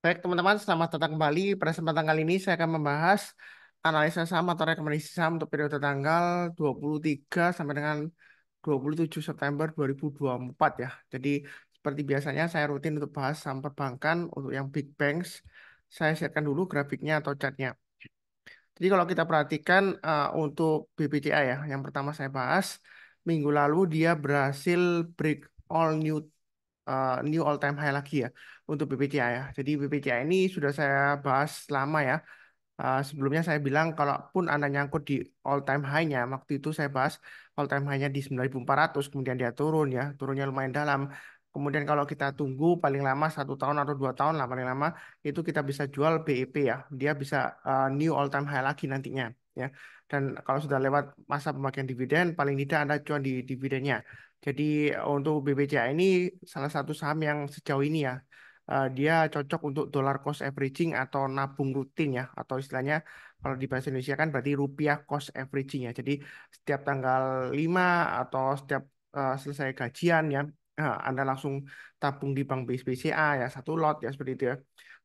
Baik, teman-teman, selamat datang kembali. Pada kesempatan kali ini saya akan membahas analisa saham atau rekomendasi saham untuk periode tanggal 23 sampai dengan 27 September 2024 ya. Jadi seperti biasanya saya rutin untuk bahas saham perbankan untuk yang big banks. Saya siapkan dulu grafiknya atau chartnya. Jadi kalau kita perhatikan untuk BBCA ya, yang pertama saya bahas minggu lalu dia berhasil break all new all time high lagi ya untuk BPCA ya. Jadi BPCA ini sudah saya bahas lama ya. Sebelumnya saya bilang kalaupun Anda nyangkut di all time high-nya, waktu itu saya bahas all time high-nya di 9.400, kemudian dia turun ya, turunnya lumayan dalam. Kemudian kalau kita tunggu paling lama 1 tahun atau 2 tahun lah paling lama, itu kita bisa jual BEP ya. Dia bisa new all time high lagi nantinya ya. Dan kalau sudah lewat masa pembagian dividen, paling tidak Anda cuan di dividennya. Jadi untuk BBCA ini salah satu saham yang sejauh ini ya dia cocok untuk dollar cost averaging atau nabung rutin ya, atau istilahnya kalau di bahasa Indonesia kan berarti rupiah cost averaging ya. Jadi setiap tanggal 5 atau setiap selesai gajian ya, Anda langsung tabung di bank BCA ya, satu lot ya, seperti itu ya.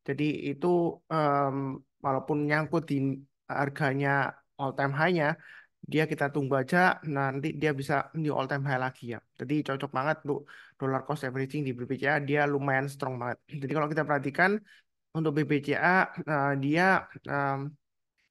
Jadi itu em, walaupun nyangkut di harganya all time high-nya, dia kita tunggu aja, nanti dia bisa new all time high lagi ya. Jadi cocok banget untuk dollar cost averaging di BBCA, dia lumayan strong banget. Jadi kalau kita perhatikan untuk BBCA, dia em,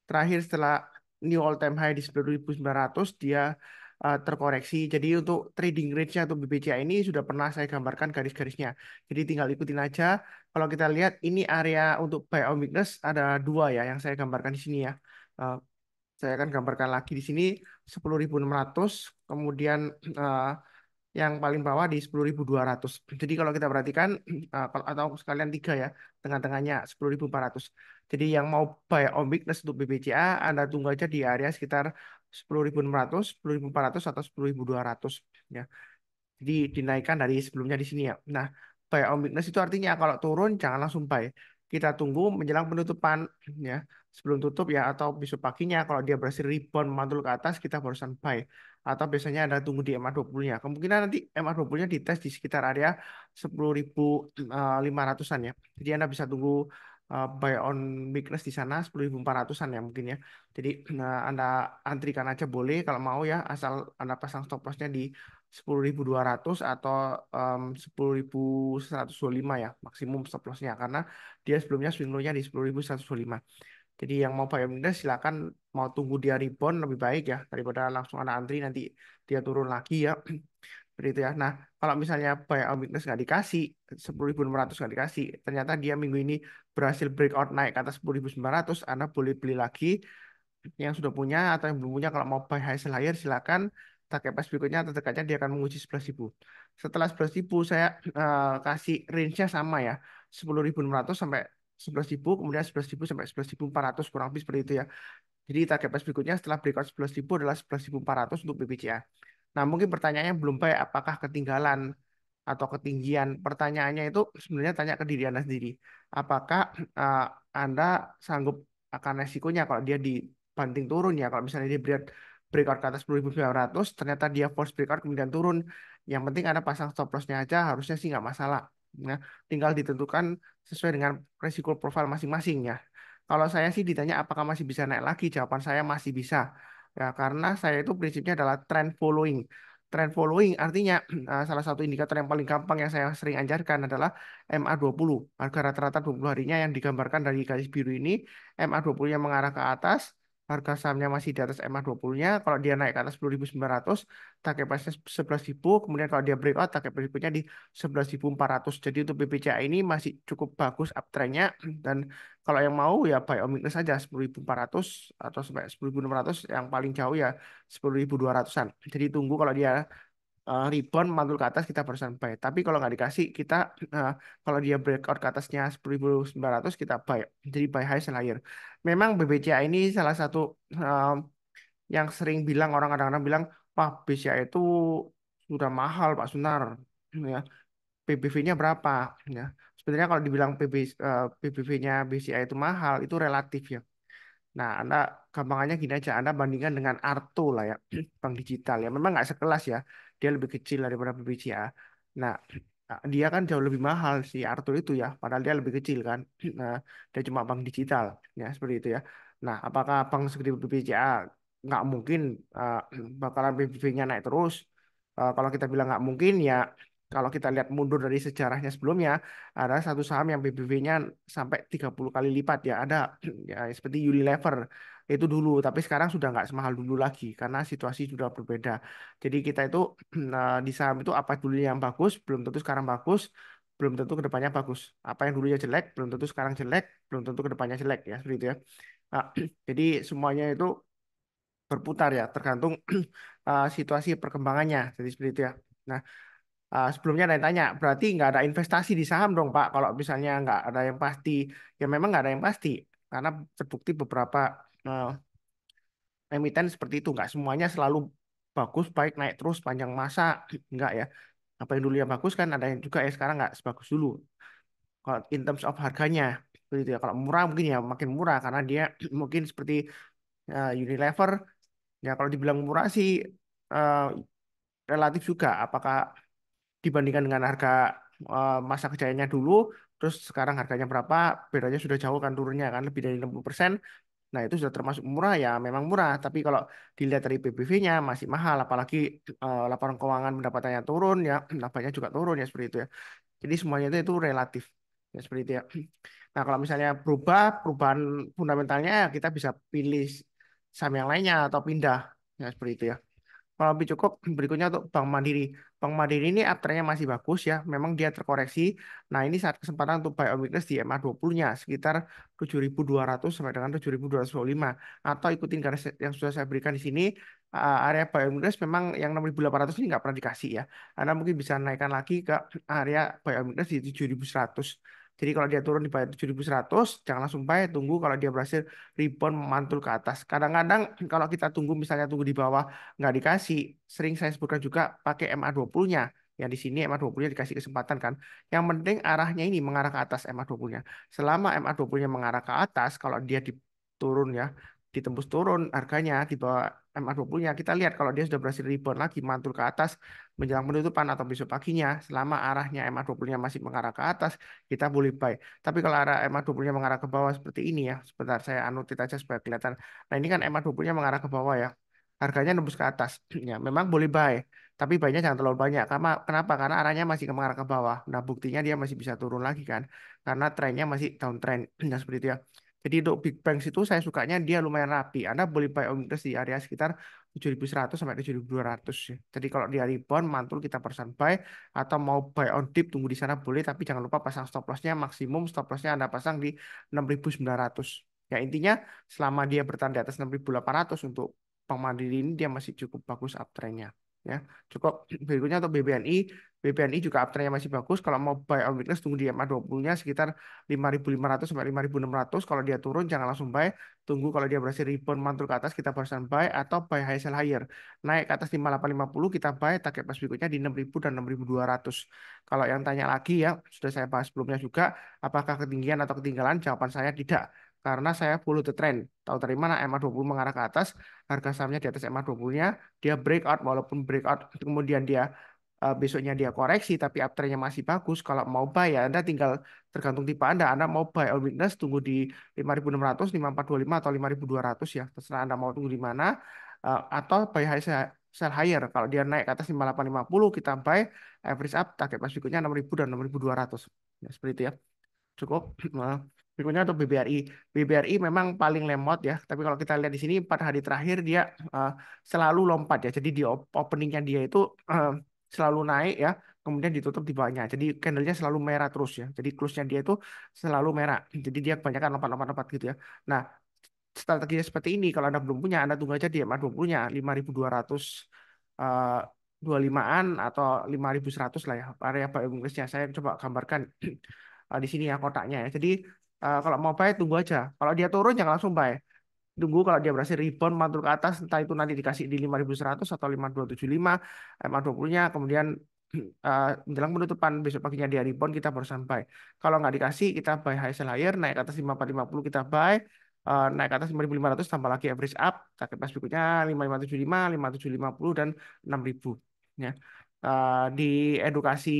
terakhir setelah new all time high di 10.900 dia terkoreksi. Jadi untuk trading range-nya untuk BBCA ini sudah pernah saya gambarkan garis-garisnya. Jadi tinggal ikutin aja. Kalau kita lihat ini area untuk buy on weakness ada dua ya yang saya gambarkan di sini ya. Eh, saya akan gambarkan lagi di sini 10.600, kemudian eh, yang paling bawah di 10.200. Jadi kalau kita perhatikan atau sekalian tiga ya, tengah-tengahnya 10.400. Jadi yang mau buy on weakness untuk BBCA, Anda tunggu aja di area sekitar 10.600, 10.400 atau 10.200 ya. Jadi dinaikkan dari sebelumnya di sini ya. Nah, buy on weakness itu artinya kalau turun jangan langsung buy. Kita tunggu menjelang penutupan ya. Sebelum tutup ya atau besok paginya kalau dia berhasil rebound mantul ke atas kita barusan buy. Atau biasanya ada tunggu di MA20-nya. Kemungkinan nanti MA20-nya dites di sekitar area 10.500-an ya. Jadi Anda bisa tunggu buy on weakness di sana 10.400-an ya mungkin ya. Jadi Anda antrikan aja boleh kalau mau ya asal Anda pasang stop loss-nya di 10.200 atau 10.125 ya maksimum stop loss-nya karena dia sebelumnya swing low-nya di 10.125. Jadi yang mau buy on silakan, mau tunggu dia rebound lebih baik ya daripada langsung ada antri nanti dia turun lagi ya. Seperti itu ya. Nah, kalau misalnya buy on weakness nggak dikasih, 10.600 nggak dikasih, ternyata dia minggu ini berhasil breakout naik ke atas 10.900, Anda boleh beli lagi yang sudah punya atau yang belum punya. Kalau mau buy high sell higher silakan, target price berikutnya terdekatnya dia akan menguji 11.000. Setelah 11.000 saya kasih range-nya sama ya, 10.600 sampai 11.000, kemudian 11.000 sampai 11.400 kurang lebih seperti itu ya. Jadi target price berikutnya setelah breakout 11.000 adalah 11.400 untuk BBCA. Nah, mungkin pertanyaannya belum baik, apakah ketinggalan atau ketinggian? Pertanyaannya itu sebenarnya tanya ke diri Anda sendiri. Apakah uh, Anda sanggup akan resikonya kalau dia dibanting turun ya? Kalau misalnya dia breakout ke atas 10.900, ternyata dia force breakout kemudian turun. Yang penting Anda pasang stop loss-nya aja, harusnya sih nggak masalah. Nah, tinggal ditentukan sesuai dengan resiko profil masing-masing ya. Kalau saya sih ditanya apakah masih bisa naik lagi, jawaban saya masih bisa. Ya, karena saya itu prinsipnya adalah trend following. Trend following artinya salah satu indikator yang paling gampang yang saya sering ajarkan adalah MA20. Harga rata-rata 20 harinya yang digambarkan dari garis biru ini, MA20 yang mengarah ke atas, harga sahamnya masih di atas MA20-nya. Kalau dia naik ke atas 10.900, target price 11.000. Kemudian kalau dia breakout, target berikutnya di 11.400. Jadi untuk BBCA ini masih cukup bagus uptrendnya. Dan kalau yang mau ya buy on weakness saja 10.400 atau sampai 10.600, yang paling jauh ya 10.200-an. Jadi tunggu kalau dia rebound mantul ke atas kita barusan buy. Tapi kalau nggak dikasih kita kalau dia breakout ke atasnya 10.900 kita buy. Jadi buy high sell higher. Memang BBCA ini salah satu yang sering bilang orang kadang-kadang bilang, wah BCA itu sudah mahal Pak Sunar. Ya, PBV-nya berapa? Ya. Sebenarnya kalau dibilang PBV-nya BCA itu mahal, itu relatif ya. Nah, Anda gampangannya gini aja, Anda bandingkan dengan Arto lah ya, bank digital ya. Memang nggak sekelas ya, dia lebih kecil daripada BBCA. Nah, dia kan jauh lebih mahal si Arthur itu ya, padahal dia lebih kecil kan. Nah, dia cuma bank digital, ya seperti itu ya. Nah, apakah bank segede BBCA nggak mungkin uh, bakalan BBV-nya naik terus? Kalau kita bilang nggak mungkin ya, kalau kita lihat mundur dari sejarahnya sebelumnya, ada satu saham yang BBV-nya sampai 30 kali lipat ya, ada ya seperti Unilever itu dulu, tapi sekarang sudah nggak semahal dulu lagi karena situasi sudah berbeda. Jadi kita itu di saham itu apa dulu yang bagus, belum tentu sekarang bagus, belum tentu kedepannya bagus. Apa yang dulunya jelek, belum tentu sekarang jelek, belum tentu kedepannya jelek ya, seperti itu ya. Nah, jadi semuanya itu berputar ya, tergantung situasi perkembangannya. Jadi seperti itu ya. Nah, sebelumnya ada yang tanya, berarti nggak ada investasi di saham dong Pak? Kalau misalnya nggak ada yang pasti, ya memang nggak ada yang pasti, karena terbukti beberapa eh, emiten seperti itu, nggak semuanya selalu bagus, baik naik terus panjang masa, nggak ya. Apa yang dulu yang bagus kan ada yang juga ya sekarang nggak sebagus dulu. Kalau in terms of harganya, begitu ya. Kalau murah mungkin ya makin murah karena dia mungkin seperti Unilever. Ya kalau dibilang murah sih eh, relatif juga. Apakah dibandingkan dengan harga masa kejayaannya dulu, terus sekarang harganya berapa? Bedanya sudah jauh kan turunnya kan lebih dari 60%. Nah, itu sudah termasuk murah ya, memang murah. Tapi kalau dilihat dari PBV-nya masih mahal, apalagi laporan keuangan pendapatannya turun ya, labanya juga turun ya seperti itu ya. Jadi semuanya itu relatif ya seperti itu ya. Nah, kalau misalnya perubahan fundamentalnya kita bisa pilih saham yang lainnya atau pindah ya seperti itu ya. Kalau lebih cukup berikutnya untuk Bank Mandiri. Bank Mandiri ini uptrendnya masih bagus ya. Memang dia terkoreksi. Nah ini saat kesempatan untuk buy on weakness di MA20-nya sekitar 7.200 sampai dengan 7.225. Atau ikutin garis yang sudah saya berikan di sini. Area buy on weakness memang yang 6.800 ini nggak pernah dikasih ya. Anda mungkin bisa naikkan lagi ke area buy on weakness di 7.100. Jadi kalau dia turun di bawah 7.100, jangan langsung buy, tunggu kalau dia berhasil rebound memantul ke atas. Kadang-kadang kalau kita tunggu misalnya tunggu di bawah nggak dikasih, sering saya sebutkan juga pakai MA20-nya. Yang di sini MA20-nya dikasih kesempatan kan. Yang penting arahnya ini mengarah ke atas MA20-nya. Selama MA20-nya mengarah ke atas, kalau dia turun ya, ditembus turun harganya di bawah MA20-nya, kita lihat kalau dia sudah berhasil rebound lagi mantul ke atas menjelang penutupan atau besok paginya, selama arahnya MA20-nya masih mengarah ke atas, kita boleh buy. Tapi kalau arah MA20-nya mengarah ke bawah seperti ini ya, sebentar saya anotit aja supaya kelihatan. Nah, ini kan MA20-nya mengarah ke bawah ya, harganya nembus ke atas. Ya, memang boleh buy, tapi buy-nya jangan terlalu banyak. Kenapa? Karena arahnya masih mengarah ke bawah. Nah, buktinya dia masih bisa turun lagi kan, karena trennya masih downtrend. Nah, seperti itu ya. Jadi untuk Big Banks itu saya sukanya dia lumayan rapi. Anda boleh buy on interest di area sekitar 7.100 sampai 7.200 ya. Jadi kalau dia rebound mantul kita persen buy, atau mau buy on dip tunggu di sana boleh, tapi jangan lupa pasang stop loss-nya, maksimum stop loss-nya Anda pasang di 6.900. Ya intinya selama dia bertahan di atas 6.800 untuk Bank Mandiri ini dia masih cukup bagus uptrendnya ya. Cukup berikutnya untuk BBNI. BBNI juga uptrendnya masih bagus. Kalau mau buy on weakness tunggu di MA20-nya sekitar 5.500 sampai 5.600. Kalau dia turun jangan langsung buy. Tunggu kalau dia berhasil rebound mantul ke atas kita barusan buy, atau buy high sell higher. Naik ke atas 5850 kita buy, target pas berikutnya di 6.000 dan 6.200. Kalau yang tanya lagi ya, sudah saya bahas sebelumnya juga, apakah ketinggian atau ketinggalan? Jawaban saya tidak. Karena saya follow the trend. Tahu dari mana MA20 mengarah ke atas, harga sahamnya di atas MA20-nya, dia breakout, walaupun breakout kemudian dia besoknya dia koreksi tapi uptrendnya masih bagus. Kalau mau buy ya Anda tinggal tergantung tipe Anda. Anda mau buy on weakness tunggu di 5.600, 5.425 atau 5.200 ya. Terserah Anda mau tunggu di mana. Atau buy high sell higher. Kalau dia naik ke atas 5850 kita buy, average up target pas berikutnya 6.000 dan 6.200. Ya, seperti itu ya. Cukup. Nah, berikutnya untuk BBRI. BBRI memang paling lemot ya, tapi kalau kita lihat di sini 4 hari terakhir dia selalu lompat ya. Jadi di openingnya dia itu selalu naik ya, kemudian ditutup di bawahnya. Jadi candlenya selalu merah terus ya. Jadi close-nya dia itu selalu merah. Jadi dia kebanyakan lompat-lompat gitu ya. Nah, strateginya seperti ini kalau Anda belum punya, Anda tunggu aja di MA20-nya 5.200 eh 25-an atau 5.100 lah ya area buy Inggrisnya. Saya coba gambarkan di sini ya kotaknya ya. Jadi kalau mau buy tunggu aja. Kalau dia turun jangan langsung buy. Tunggu kalau dia berhasil rebound mantul ke atas, entah itu nanti dikasih di 5.100 atau 5.275 MA20-nya, kemudian menjelang penutupan besok paginya dia rebound kita barusan buy. Kalau nggak dikasih kita buy high sell higher, naik ke atas 5.450 kita buy, naik ke atas 5.500 tambah lagi average up, target pas berikutnya 5.575, 5.750 dan 6.000 ya. Di edukasi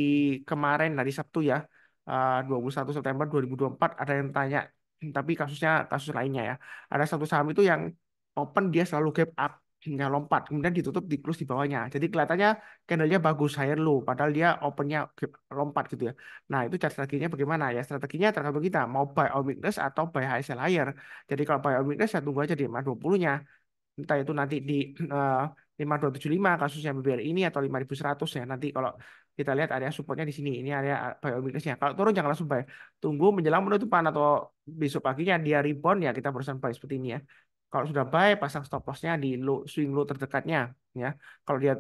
kemarin hari Sabtu ya, 21 September 2024 ada yang tanya, tapi kasusnya kasus lainnya ya. Ada satu saham itu yang open dia selalu gap up, ya lompat, kemudian ditutup di close di bawahnya. Jadi kelihatannya candlenya bagus higher low, padahal dia opennya lompat gitu ya. Nah itu cara strateginya bagaimana ya? Strateginya tergantung kita mau buy on weakness atau buy high sell higher. Jadi kalau buy on weakness ya tunggu aja di 520-nya, entah itu nanti di eh, 5275 kasusnya BBRI ini atau 5100 ya. Nanti kalau kita lihat area supportnya di sini, ini area buy on weakness-nya. Kalau turun jangan langsung buy, tunggu menjelang penutupan atau besok paginya dia rebound ya kita barusan buy seperti ini ya. Kalau sudah buy pasang stop loss-nya di low, swing low terdekatnya ya. Kalau dia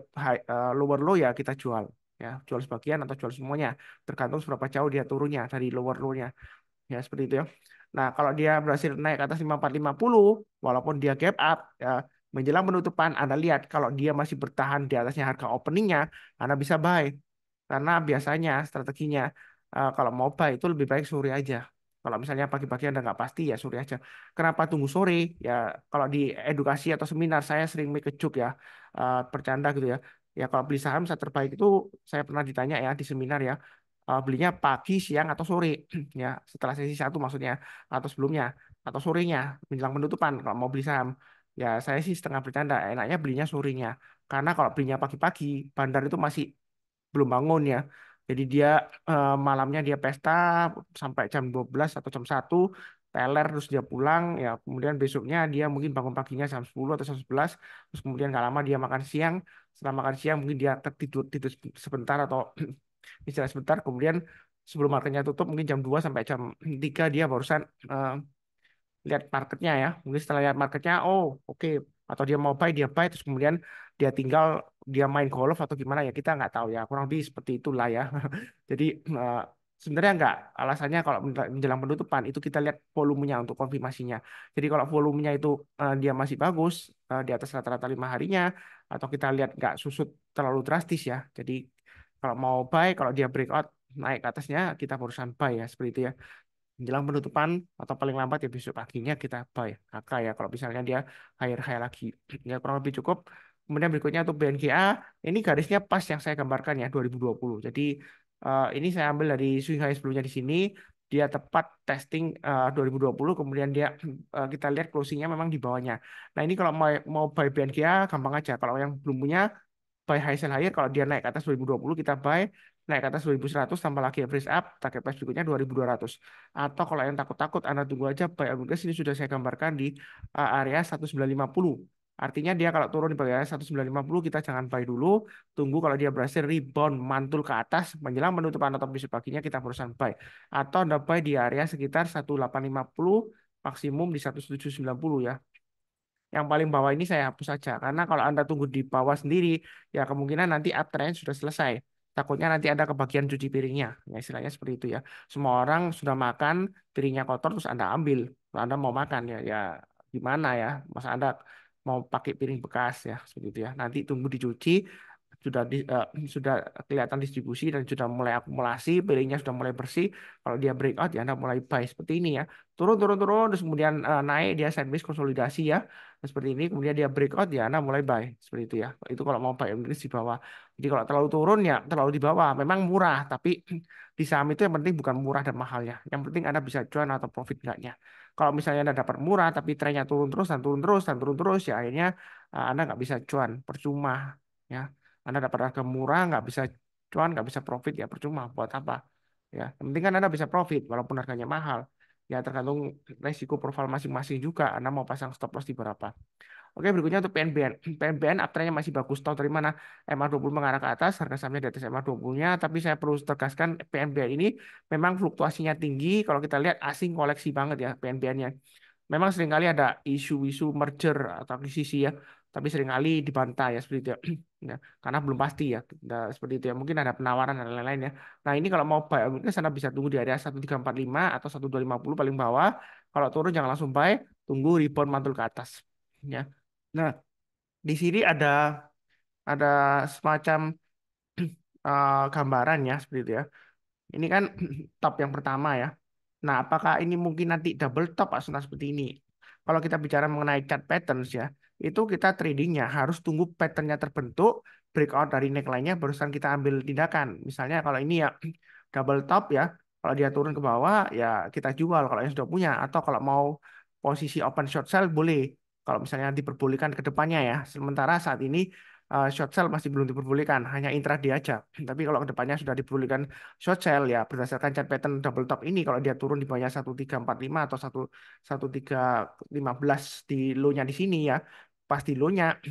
lower low ya kita jual ya, jual sebagian atau jual semuanya tergantung seberapa jauh dia turunnya dari lower low-nya ya, seperti itu ya. Nah, kalau dia berhasil naik ke atas 5450 walaupun dia gap up ya, menjelang penutupan Anda lihat kalau dia masih bertahan di atasnya harga openingnya, Anda bisa buy. Karena biasanya strateginya kalau mau buy itu lebih baik sore aja. Kalau misalnya pagi-pagi Anda nggak pasti ya sore aja. Kenapa tunggu sore? Ya kalau di edukasi atau seminar saya sering make a joke ya, bercanda gitu ya. Ya kalau beli saham saat terbaik itu saya pernah ditanya ya di seminar ya, belinya pagi, siang atau sore ya, setelah sesi satu maksudnya, atau sebelumnya atau sorenya menjelang penutupan kalau mau beli saham. Ya saya sih setengah bercanda, enaknya belinya sorenya. Karena kalau belinya pagi-pagi, bandar itu masih belum bangun ya. Jadi dia malamnya dia pesta sampai jam 12 atau jam 1 teler terus dia pulang ya, kemudian besoknya dia mungkin bangun paginya jam 10 atau jam 11, terus kemudian nggak lama dia makan siang, setelah makan siang mungkin dia tertidur tidur sebentar atau istirahat sebentar, kemudian sebelum marketnya tutup mungkin jam 2 sampai jam 3 dia barusan lihat marketnya ya, mungkin setelah lihat marketnya oh oke, atau dia mau buy dia buy, terus kemudian dia tinggal dia main golf atau gimana ya kita nggak tahu ya, kurang lebih seperti itulah ya. Jadi eh, sebenarnya nggak, alasannya kalau menjelang penutupan itu kita lihat volumenya untuk konfirmasinya. Jadi kalau volumenya itu dia masih bagus di atas rata-rata 5 harinya, atau kita lihat nggak susut terlalu drastis ya, jadi kalau mau buy kalau dia breakout naik ke atasnya kita barusan buy ya, seperti itu ya. Menjelang penutupan atau paling lambat ya besok paginya kita buy HK ya, kalau misalnya dia higher high lagi ya, kurang lebih cukup. Kemudian berikutnya untuk BNGA, ini garisnya pas yang saya gambarkan ya 2020. Jadi ini saya ambil dari swing high sebelumnya di sini, dia tepat testing 2020, kemudian dia kita lihat closingnya memang di bawahnya. Nah ini kalau mau buy BNGA gampang aja, kalau yang belum punya buy high sell higher, kalau dia naik ke atas 2020 kita buy, naik ke atas 2100 tambah lagi average up, target price berikutnya 2200. Atau kalau yang takut-takut Anda tunggu aja buy on weakness, ini sudah saya gambarkan di area 1950. Artinya dia kalau turun di bawah area 1950 kita jangan buy dulu, tunggu kalau dia berhasil rebound mantul ke atas menjelang penutupan atau besok paginya kita berusaha buy. Atau Anda buy di area sekitar 1850 maksimum di 1790 ya. Yang paling bawah ini saya hapus saja. Karena kalau Anda tunggu di bawah sendiri, ya kemungkinan nanti uptrend sudah selesai. Takutnya nanti ada kebagian cuci piringnya. Ya, istilahnya seperti itu ya. Semua orang sudah makan, piringnya kotor, terus Anda ambil. Kalau Anda mau makan, ya gimana ya. Masa Anda mau pakai piring bekas ya, seperti itu ya. Nanti tunggu dicuci, sudah kelihatan distribusi dan sudah mulai akumulasi, piringnya sudah mulai bersih. Kalau dia breakout, ya Anda mulai buy seperti ini ya. Turun, turun, turun, terus kemudian naik, dia sideways konsolidasi ya. Nah, seperti ini, kemudian dia breakout ya Anda mulai buy seperti itu ya. Itu kalau mau buy Inggris di bawah. Jadi kalau terlalu turun ya terlalu di bawah. Memang murah, tapi di saham itu yang penting bukan murah dan mahalnya. Yang penting Anda bisa cuan atau profit enggaknya. Kalau misalnya Anda dapat murah tapi trennya turun terus dan turun terus dan turun terus ya akhirnya Anda nggak bisa cuan, percuma ya. Anda dapat harga murah nggak bisa cuan, nggak bisa profit ya percuma. Buat apa? Ya, yang penting kan Anda bisa profit walaupun harganya mahal. Ya tergantung resiko profil masing-masing juga. Anda mau pasang stop loss di berapa. Oke, berikutnya untuk PNBN. PNBN uptrendnya masih bagus. Tahu dari mana? MA20 mengarah ke atas, harga sahamnya di atas MA20-nya. Tapi saya perlu tegaskan PNBN ini memang fluktuasinya tinggi. Kalau kita lihat asing koleksi banget ya PNBN-nya. Memang seringkali ada isu-isu merger atau akuisisi ya. Tapi seringkali dibantah ya seperti itu ya. Ya, karena belum pasti ya. Nah, seperti itu ya. Mungkin ada penawaran dan lain-lain ya. Nah, ini kalau mau buy, mungkin Anda bisa tunggu di area 1345 atau 1250 paling bawah. Kalau turun jangan langsung buy, tunggu rebound mantul ke atas. Ya. Nah, di sini ada semacam gambaran ya seperti itu ya. Ini kan top yang pertama ya. Nah, apakah ini mungkin nanti double top Pak Suna seperti ini? Kalau kita bicara mengenai chart patterns ya, itu kita tradingnya harus tunggu patternnya terbentuk, breakout dari neckline-nya barusan kita ambil tindakan. Misalnya kalau ini ya double top ya, kalau dia turun ke bawah ya kita jual kalau yang sudah punya, atau kalau mau posisi open short sell boleh. Kalau misalnya diperbolehkan ke depannya ya. Sementara saat ini short sell masih belum diperbolehkan, hanya intraday aja. Tapi kalau ke depannya sudah diperbolehkan short sell ya berdasarkan chart pattern double top ini, kalau dia turun di bawahnya 1345 atau 1315 di low-nya di sini ya, pas di low-nya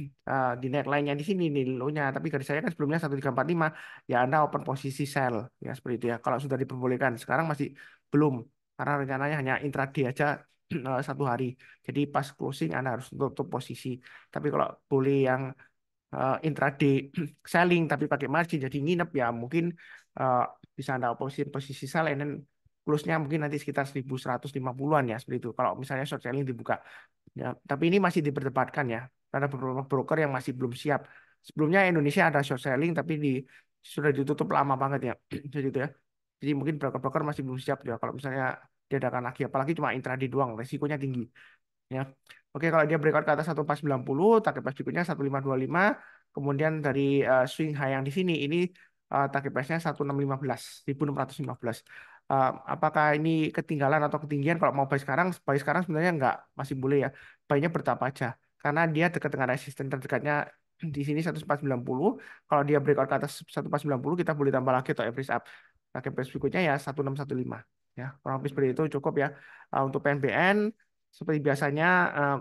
di neckline-nya di sini nih low-nya, tapi garis saya kan sebelumnya 1345 ya Anda open posisi sell ya seperti itu ya. Kalau sudah diperbolehkan, sekarang masih belum karena rencananya hanya intraday aja 1 hari. Jadi pas closing Anda harus tutup posisi. Tapi kalau boleh yang intraday selling tapi pakai margin jadi nginep ya mungkin eh, bisa Anda posisi sell and then close-nya mungkin nanti sekitar 1150-an ya seperti itu. Kalau misalnya short selling dibuka. Ya, tapi ini masih diperdebatkan ya. Karena beberapa broker yang masih belum siap. Sebelumnya Indonesia ada short selling tapi sudah ditutup lama banget ya. Jadi itu ya. Jadi mungkin broker-broker masih belum siap ya kalau misalnya diadakan lagi apalagi cuma intraday doang, resikonya tinggi ya. Oke, kalau dia breakout ke atas 1490, target price berikutnya 1525, kemudian dari swing high yang di sini ini target price-nya 1615, 1615. Apakah ini ketinggalan atau ketinggian? Kalau mau buy sekarang sebenarnya enggak, masih boleh ya. Buy-nya bertahap aja. Karena dia dekat dengan resisten terdekatnya di sini 1490. Kalau dia breakout ke atas 1490, kita boleh tambah lagi atau average up. Target price berikutnya ya 1615. Ya, kurang lebih seperti itu cukup ya. Untuk PNBN seperti biasanya, eh,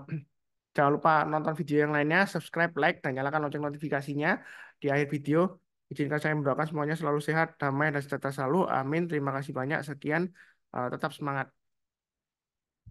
jangan lupa nonton video yang lainnya, subscribe, like, dan nyalakan lonceng notifikasinya di akhir video. Izinkan saya mendoakan semuanya selalu sehat, damai, dan sejahtera selalu. Amin. Terima kasih banyak. Sekian. Tetap semangat.